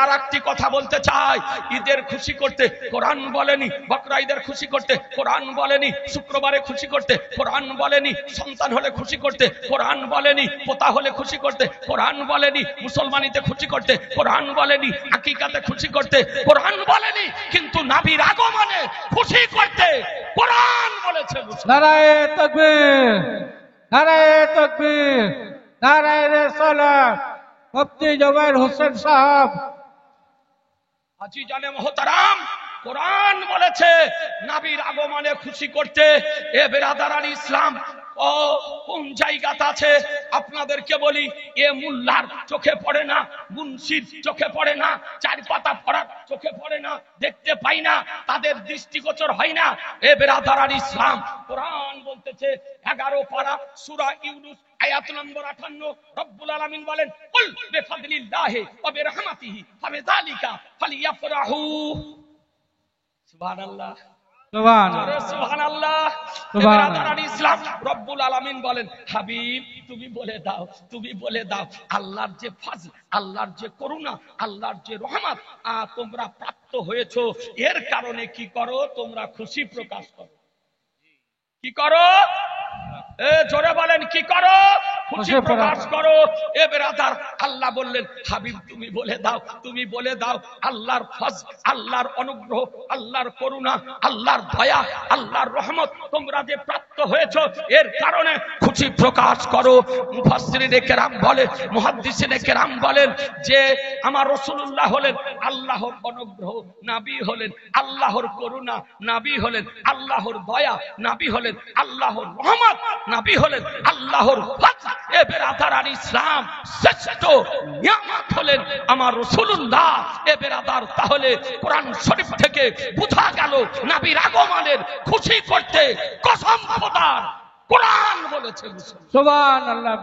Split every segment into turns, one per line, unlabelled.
আর একটি কথা বলতে চাই, ঈদের খুশি করতে কোরআন বলেনি, বকরা ঈদের খুশি করতে কোরআন বলেনি, শুক্রবারে খুশি করতে কোরআন বলেনি, সন্তান হলে খুশি করতে কোরআন বলেনি, পোতা হলে খুশি করতে কোরআন বলেনি, মুসলমানিতে খুশি করতে কোরআন বলেনি, আকিকাতে খুশি করতে কোরআন বলেনি, কিন্তু নবীর আগমনে খুশি করতে কোরআন বলেছে।
নারায়ে তাকবীর, নারায়ে তাকবীর, নারায়ে রিসালাত। মুফতি জুবাইর হোসেন সাহেব।
আজিজানে মোহতারাম, কোরআন বলেছে নবীর আগমনে খুশি করতে। এ বেরাদারান ইসলাম, ও কোন জায়গাতে আছে আপনাদেরকে বলি, এ মুল্লার চোখে পড়ে না, মুন্সির চোখে পড়ে না, চার পাতা পড়ার চোখে পড়ে না, দেখতে পাই না, তাদের দৃষ্টিগোচর হয় না। এ বেরাদারান ইসলাম, কোরআন বলতেছে 11 পারা সূরা ইউনূস আয়াত নম্বর 58, রব্বুল আলামিন বলেন, কুল বিফাদলিল্লাহি ওয়া বিরহমাতিহি ফাবিযালিকা ফালিয়াফরাহু। সুবহানাল্লাহ, সুবহানাল্লাহ। বেরাদারান ইসলাম, রব্বুল আলামিন বলেন, হাবিব তুমি বলে দাও, তুমি বলে দাও, আল্লাহর যে ফজল, আল্লাহর যে করুণা, আল্লাহর যে রহমত তোমরা প্রাপ্ত হয়েছো, এর কারণে কি করো? তোমরা খুশি প্রকাশ করো। কি করো? জোরে বলেন, কি করো? খুশি প্রকাশ করো। এ বেরাদার, আল্লাহ বললেন, হাবিব তুমি বলে দাও, তুমি বলে দাও, আল্লাহর ফজল, আল্লাহর অনুগ্রহ, আল্লাহর করুণা, আল্লাহর দয়া, আল্লাহর রহমত তোমরা যে প্রাপ্ত হয়েছো, এর কারণে খুশি প্রকাশ করো। মুফাসসিরিনে কেরাম বলেন, মুহাদ্দিসিনে কেরাম বলেন যে আমার রাসূলুল্লাহ হলেন আল্লাহর অনুগ্রহ, নবী হলেন আল্লাহর করুণা, নবী হলেন আল্লাহর দয়া, নবী হলেন আল্লাহর রহমত, নবী হলেন আল্লাহর ফজল। এ বেরাদারান ইসলাম, শ্রেষ্ঠ নিয়ামত হলেন আমার রাসূলুল্লাহ। এ বেরাদার, তাহলে কোরআন শরীফ থেকে বোঝা গেল নবীর আগমনের খুশি করতে কসম খোদার কোরআন বলেছে।
সুবহানাল্লাহ।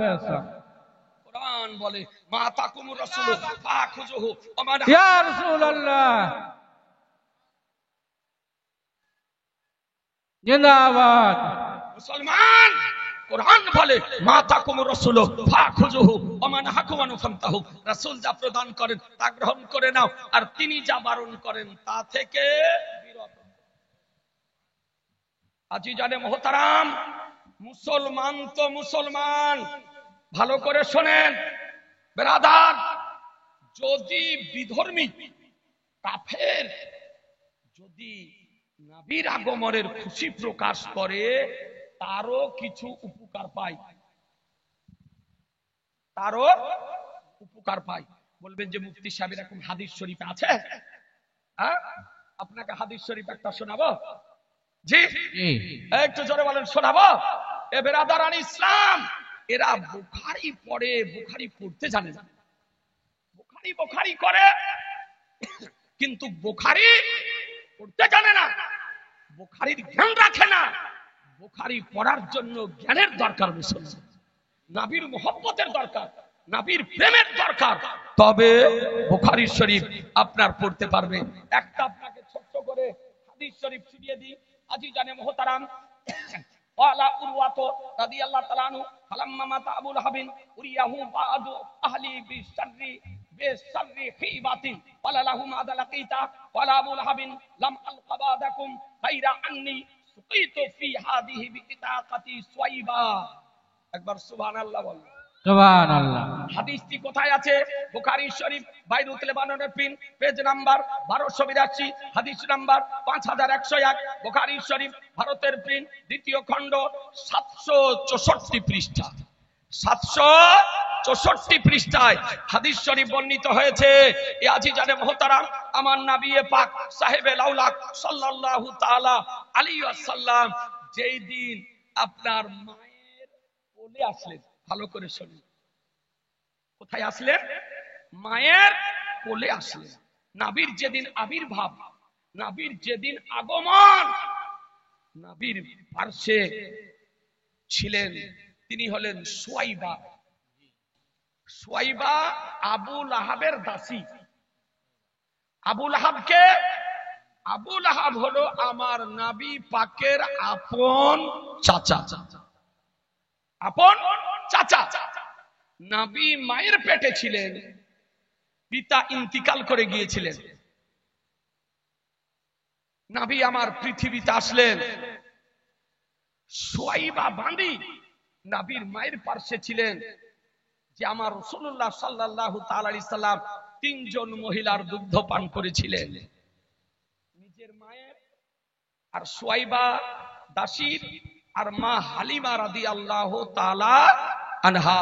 কোরআন বলে, মা তাকুমুর রাসূল ফাখুযুহু ওয়া মান
ইয়া রাসূলুল্লাহ জিন্দাবাদ।
মুসলমান, কোরআন বলে, মা তাকুমুর রাসূল ফাখুযুহু ওয়া মান হাকুমানু ফান্তাহু। রাসূল যা প্রদান করেন তা গ্রহণ করে নাও, আর তিনি যা বারণ করেন তা থেকে বিরত। আজিজানে মোহতারাম, মুসলমান তো মুসলমান, ভালো করে শোনেন বেরাদার, যদি বিধর্মী কাফের যদি নবীর আগমনের খুশি প্রকাশ করে, তারও কিছু উপকার পায়, তারও উপকার পায়। বলবেন যে মুফতি সাহেব এরকম হাদিস শরীফে আছে? হ্যাঁ, আপনাকে হাদিস শরীফ একটা শোনাবো। জি, একটু জোরে বলেন, শোনাবো। এ বেরাদারান ইসলাম, এরা বুখারী পড়ে, বুখারী পড়তে জানে না, বুখারী বুখারী করে, কিন্তু বুখারী পড়তে জানে না, বুখারীর জ্ঞান রাখে না। বুখারী পড়ার জন্য জ্ঞানের দরকার, মুসলমান নবীর মুহাব্বতের দরকার, নবীর প্রেমের দরকার, তবে বুখারী শরীফ আপনার পড়তে পারবে। একটা আপনাকে ছোট্ট করে হাদিস শরীফ শুনিয়ে দিই। আজিজানে মুহতারাম, ওয়ালা উরওয়াতু রাদিয়াল্লাহু তাআলা আনহু ফালাম্মা মাতা আবু লাহাবিন উরিয়াহু বাদু আহলি বিশাররি খিবাতিন ওয়ালা লাহু মাযা লাকিতা ওয়ালা আবু লাহাবিন লাম আলকাবাদাকুম গায়রা আন্নী সুকিতু ফি হাদিহি বিইতাকাতি সুয়াইবা। একবার সুবহানাল্লাহ বলেন।
সুবহানাল্লাহ।
হাদিসটি কোথায় আছে? বুখারী শরীফ বাইরুত লেবাননের পেজ নাম্বার 1282, হাদিস নাম্বার 5101। বুখারী শরীফ ভারতের প্রিন্ট, দ্বিতীয় খণ্ড, 764 পৃষ্ঠা, 764 পৃষ্ঠায় হাদিস শরীফ বর্ণিত হয়েছে। এ আজিজানে মুহতারাম, আমার নবী পাক সাহেবে লাউলাক সাল্লাল্লাহু তাআলা আলাইহি ওয়াসাল্লাম যেই দিন আপনার মায়ের কোলে আসলেন, ভালো করে শুনুন, কোথায় আসলেন? মায়ের কোলে আসলেন। নবীর যেদিন আবির্ভাব, নবীর যেদিন আগমন, নবীর পার্শ্বে ছিলেন তিনি হলেন সুয়াইবা। সুয়াইবা আবু লাহাবের দাসী। আবু লাহাবকে, আবু লাহাব হলো আমার নবী পাকের আপন চাচা, আপন চাচা। নবী মায়ের পেটে ছিলেন, পিতা ইন্তিকাল করে গিয়েছিলেন। নবী আমার পৃথিবীতে আসলেন। সুয়াইবা বাঁধি নবীর মায়ের পার্শ্বে ছিলেন, যে আমার রাসূলুল্লাহ সাল্লাল্লাহু তাআলা আলাইহি সাল্লাম তিনজন মহিলার দুগ্ধ পান করেছিলেন, নিজের মায়ের আর সুয়াইবা দাসীর আর মা হালিমা রাদিয়াল্লাহু তাআলা আনহা,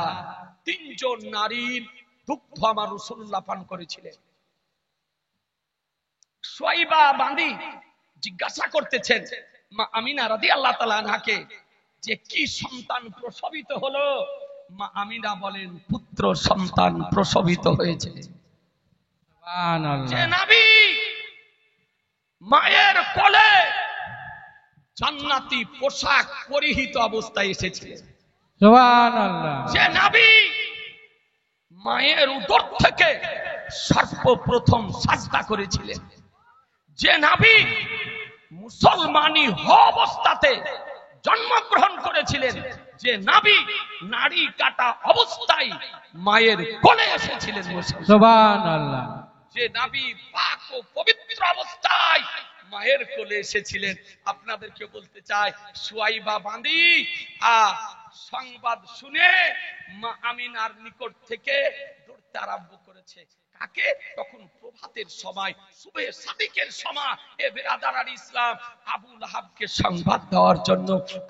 তিনজন নারীর দুগ্ধ আমার রাসূলুল্লাহ পান করেছিলেন। সুয়াইবা বাঁধি জিজ্ঞাসা করতেছেন মা আমিনা রাদিয়াল্লাহু তাআলা আনহাকে যে কি সন্তান প্রসবিত হলো। মা আমিনা বলেন পুত্র সন্তান প্রসবিত হয়েছে। যে নবী মায়ের কোলে জান্নাতি পোশাক পরিহিত অবস্থায় এসেছিলেন,
সুবহানাল্লাহ।
যে নবী মায়ের উদর থেকে সর্বপ্রথম সাজদা করেছিলেন, যে নবী মুসলমানি হওয়া অবস্থাতে জন্মগ্রহণ করেছিলেন, যে নবী নাড়ি কাটা অবস্থায় মায়ের কোলে এসেছিলেন,
সুবহানাল্লাহ।
যে নবী পাক ও পবিত্র অবস্থায় মায়ের কোলে এসেছিলেন। আপনাদেরকে বলতে চাই, সুয়াইবা বাঁধি সংবাদ শুনে মা আমিনার নিকট থেকে দৌড়তে আরম্ভ করেছে। কাকে? তখন প্রভাতের সময়, সুবে সাদিকের সময়। এ বেরাদার ইসলাম, আবু লাহাবকে সংবাদ দেওয়ার জন্য।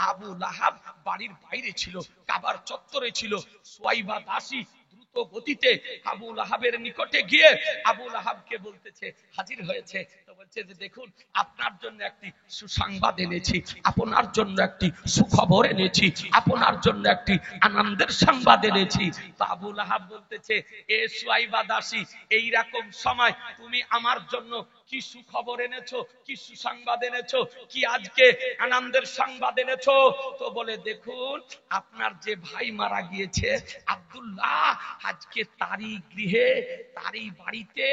আবু লাহাব বাড়ির বাইরে ছিল, কাবার চত্বরে ছিল। সুয়াইবা দাসী দ্রুত গতিতে আবু লাহাবের নিকটে গিয়ে আবু লাহাবকে বলতেছে, হাজির হয়েছে, তো বলছে যে দেখুন আপনার জন্য একটি সুসংবাদ এনেছি, আপনার জন্য একটি সুখবর এনেছি, আপনার জন্য একটি আনন্দের সংবাদ এনেছি। তো আবু লাহাব বলতেছে, এ সুয়াইবা দাসী, এইরকম সময় তুমি আমার জন্য কি সুখবর এনেছো, কি সুসংবাদ এনেছো, কি আজকে আনন্দের সংবাদ এনেছো? তো বলে দেখুন আপনার যে ভাই মারা গিয়েছে আব্দুল্লাহ, আজকে তারই গৃহে তারই বাড়িতে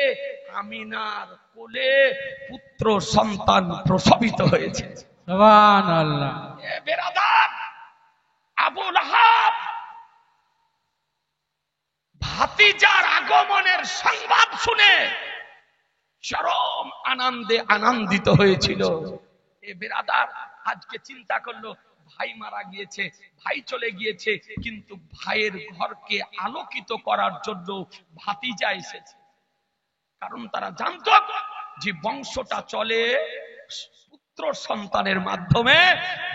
আমিনার কোলে পুত্র সন্তান প্রসবিত হয়েছে।
সুবহানাল্লাহ।
এ বেরাদার, আবু লাহাব ভাতিজার আগমনের সংবাদ শুনে চরম আনন্দে আনন্দিত হয়েছিল। এ বেরাদার আজকে চিন্তা করলো, ভাই মারা গিয়েছে, ভাই চলে গিয়েছে, কিন্তু ভাইয়ের ঘরকে আলোকিত করার জন্য ভাতিজা এসেছে। কারণ তারা জানতো যে বংশটা চলে পুত্র সন্তানের মাধ্যমে।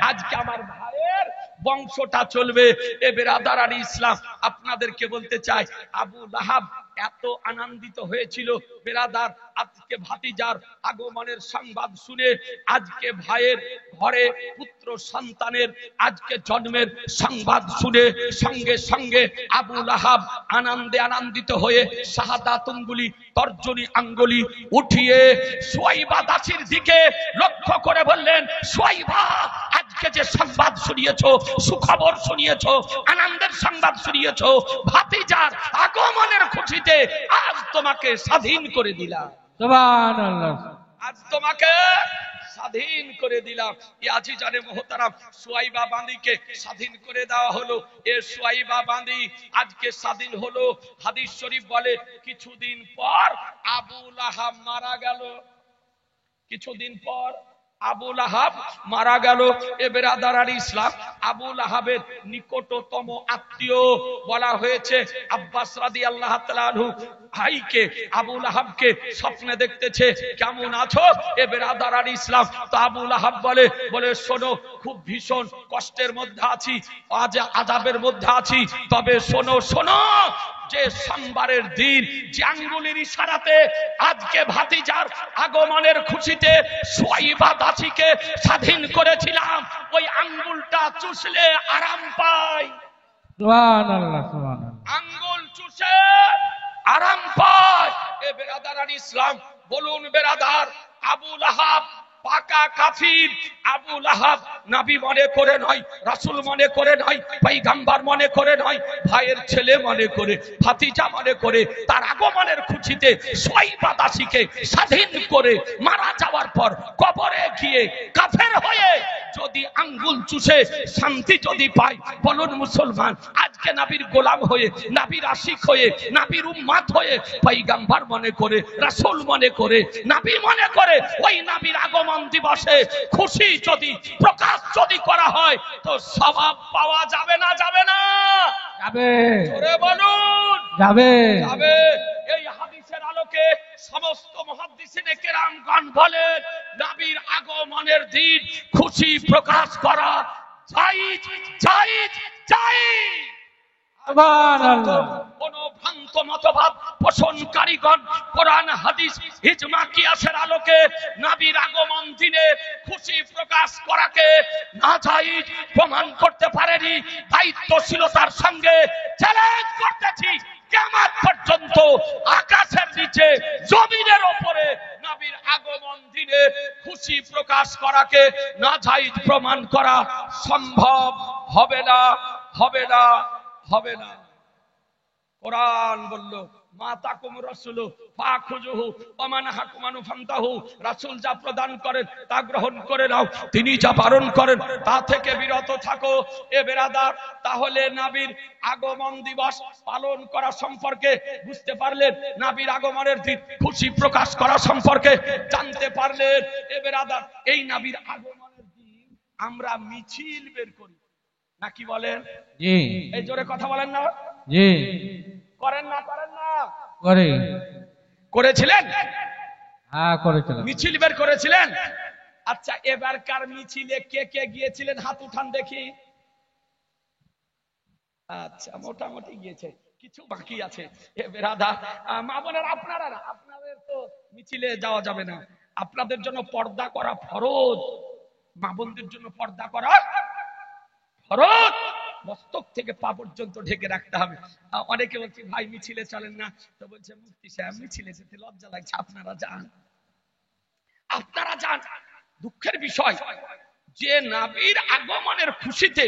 আজকে আমার ভাইয়ের বংশটা চলবে। এ বেরাদার আর ইসলাম, আপনাদেরকে বলতে চাই, আবু লাহাব এত আনন্দিত হয়েছিল বেরাদার, আজকে ভাতিজার আগমনের সংবাদ শুনে, আজকে ভাইয়ের ঘরে পুত্র সন্তানের আজকে জন্মের সংবাদ শুনে সঙ্গে সঙ্গে আবু লাহাব আনন্দে আনন্দিত হয়ে শাহাদাত আঙ্গুলি, তর্জনী আঙ্গুলি উঠিয়ে সুয়াইবা দাসীর দিকে লক্ষ্য করে বললেন, সুয়াইবা, আজকে যে সংবাদ শুনিয়েছো, সুখবর শুনিয়েছো, আনন্দের সংবাদ শুনিয়েছো, ভাতিজার আগমনের খুশিতে আজ তোমাকে স্বাধীন করে দিলাম।
সুবহানাল্লাহ।
আজ তোমাকে স্বাধীন করে দিলাম। ইয়াজি জানে মোহতারাম, সুয়াইবা বাঁধীকে স্বাধীন করে দেওয়া হলো। এ সুয়াইবা বাঁধী আজকে স্বাধীন হলো। হাদিস শরীফ বলে কিছুদিন পর আবু লাহাব মারা গেল। কিছুদিন পর আবু লাহাব মারা গেল। এ বেরাদার আর ইসলাম, আবু লাহাবের নিকটতম আত্মীয় বলা হয়েছে আব্বাস রাদিয়াল্লাহু তাআলা আনহু ভাইকে, আবু লাহাবকে স্বপ্নে দেখতেছে, কেমন আছো? এ বেরাদার আর ইসলাম, তো আবু লাহাব বলে শোনো, খুব ভীষণ কষ্টের মধ্যে আছি, আজ আযাবের মধ্যে আছি, তবে শোনো শোনো, যে সোমবারের দিন যে আঙ্গুলের ইশারাতে আজকে ভাতিজার আগমনের খুশিতে সুয়াইবা দাসীকে স্বাধীন করেছিলাম, ওই আঙ্গুলটা চুষলে আরাম পাই।
সুবহানাল্লাহ, সুবহানাল্লাহ।
আঙ্গুল চুষে আরাম পায়। এ বেরাদার আর ইসলাম, বলুন বেরাদার, আবু লাহাব পাকা কাফির। আবু লাহাব নবী মনে করে নয়, রাসূল মনে করে নয়, পয়গম্বর মনে করে নয়, ভাইয়ের ছেলে মনে করে, ভাতিজা মনে করে তার আগমনের খুশিতে সুয়াইবা দাসীকে স্বাধীন করে মারা যাওয়ার পর কবরে গিয়ে কাফের হয়ে যদি আঙ্গুল চুষে শান্তি যদি পায়, বলুন মুসলমান আজকে নবীর গোলাম হয়ে, নবীর আশিক হয়ে, নবীর উম্মত হয়ে, পয়গম্বর মনে করে, রাসূল মনে করে, নবী মনে করে ওই নবীর আগমন দিবসে খুশি যদি প্রকাশ যদি করা হয় তো সওয়াব পাওয়া যাবে না যাবে না?
যাবে,
জোরে বলুন
যাবে,
যাবে। এই হাদিসের আলোকে সমস্ত মুহাদ্দিসিনে কেরামগণ বলেন নবীর আগমনের দিন খুশি প্রকাশ করা জায়েজ জায়েজ জায়েজ।
সুবহানাল্লাহ।
কোন ভ্রান্ত মতবাদ পোষণকারীগণ কোরআন হাদিস ইজমা কিয়াসের আলোকে নবীর আগমন দিনে খুশি প্রকাশ করাকে নাজায়েজ প্রমাণ করতে পারেনি। দায়িত্বশীলতার সঙ্গে চ্যালেঞ্জ করতেছি, কিয়ামত পর্যন্ত আকাশের নিচে জমিনের উপরে নবীর আগমন দিনে খুশি প্রকাশ করাকে নাজায়েজ প্রমাণ করা সম্ভব হবে না, হবে না, হবে না। কোরআন বলল মা তাকুম রাসূলু ফাখুযুহু ওয়া মান হাকুমানু ফান্তাহু, রাসূল যা প্রদান করেন তা গ্রহণ করে নাও, তিনি যা বারণ করেন তা থেকে বিরত থাকো। এ বেরাদার, তাহলে নবীর আগমন দিবস পালন করা সম্পর্কে বুঝতে পারলেন, নবীর আগমনের দিন খুশি প্রকাশ করা সম্পর্কে জানতে পারলেন। এ বেরাদার, এই নবীর আগমনের দিন আমরা মিছিল বের করি নাকি বলেন?
জি,
এই জোরে কথা বলেন না?
জি,
করেন না করেন না?
করে,
করেছিলেন?
হ্যাঁ করেছিলাম।
মিছিল বের করেছিলেন? আচ্ছা, এবারকার মিছিলে কে কে গিয়েছিলেন হাত উঠান দেখি। আচ্ছা, মোটামুটি গিয়েছে, কিছু বাকি আছে। এ বেরাদার, মা বোনেরা, আপনারা না, আপনাদের তো মিছিলে যাওয়া যাবে না, আপনাদের জন্য পর্দা করা ফরজ, মা বোনদের জন্য পর্দা করা ফরজ, মস্তক থেকে পা পর্যন্ত ঢেকে রাখতে হবে। অনেকে বলছে ভাই মিছিলে চলেন না, তো বলছে মুফতি সাহেব মিছিলে যেতে লজ্জা লাগছে, আপনারা যান, আপনারা যান। দুঃখের বিষয় যে নবীর আগমনের খুশিতে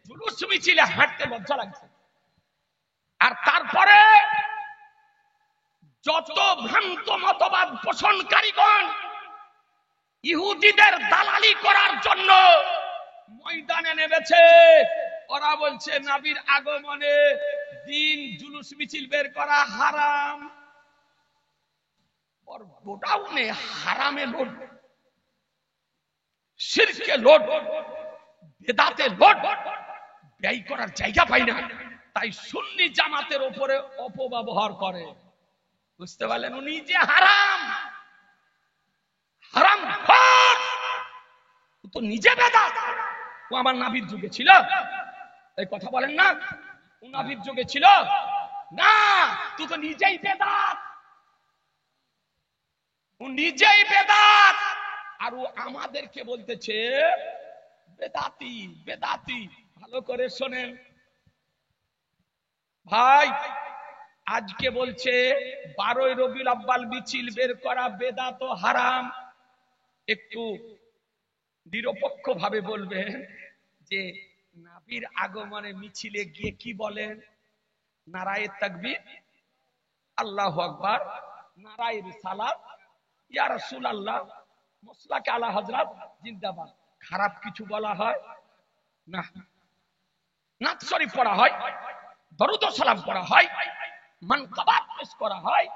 জুলুস মিছিলে হাঁটতে লজ্জা লাগছে, আর তারপরে যত ভ্রান্ত মতবাদ পোষণকারীগণ ইহুদিদের দালালি করার জন্য ময়দানে নেমেছে, ওরা বলছে নবীর আগমনে দিন জুলুস মিছিল বের করা হারাম। ওর গোডাউনে হারামে লোড, শিরকে লোড, বেদাতে লোড, ব্যয় করার জায়গা পাই না, তাই সুন্নি জামাতের উপরে অপব্যবহার করে। বুঝতে পারলেন? উনি যে হারাম হারাম খোর, ও তো নিজে বেদাত। ও আমার নবীর যুগে ছিল? এই কথা বলেন না, ও নবীর যুগে ছিল না, তুই তো নিজেই বেদাত, ও নিজেই বেদাত, আর ও আমাদেরকে বলতেছে বেদাতি বেদাতি। ভালো করে শোনেন ভাই, আজকে বলছে 12ই রবিউল আউয়াল মিছিল বের করা বেদাত ও হারাম। একটু নিরপেক্ষ ভাবে বলবেন যে নবীর আগমনে মিছিলে গিয়ে কি বলেন? নারায়ে তাকবীর, আল্লাহু আকবার, নারায়ে রিসালাত, ইয়া রাসূলুল্লাহ, মুসলাকে আলা হযরত জিন্দাবাদ। খারাপ কিছু বলা হয় না? নাত শরীফ পড়া হয়, দরুদ ও সালাম পড়া হয়, মানকাবাত পেশ করা হয়,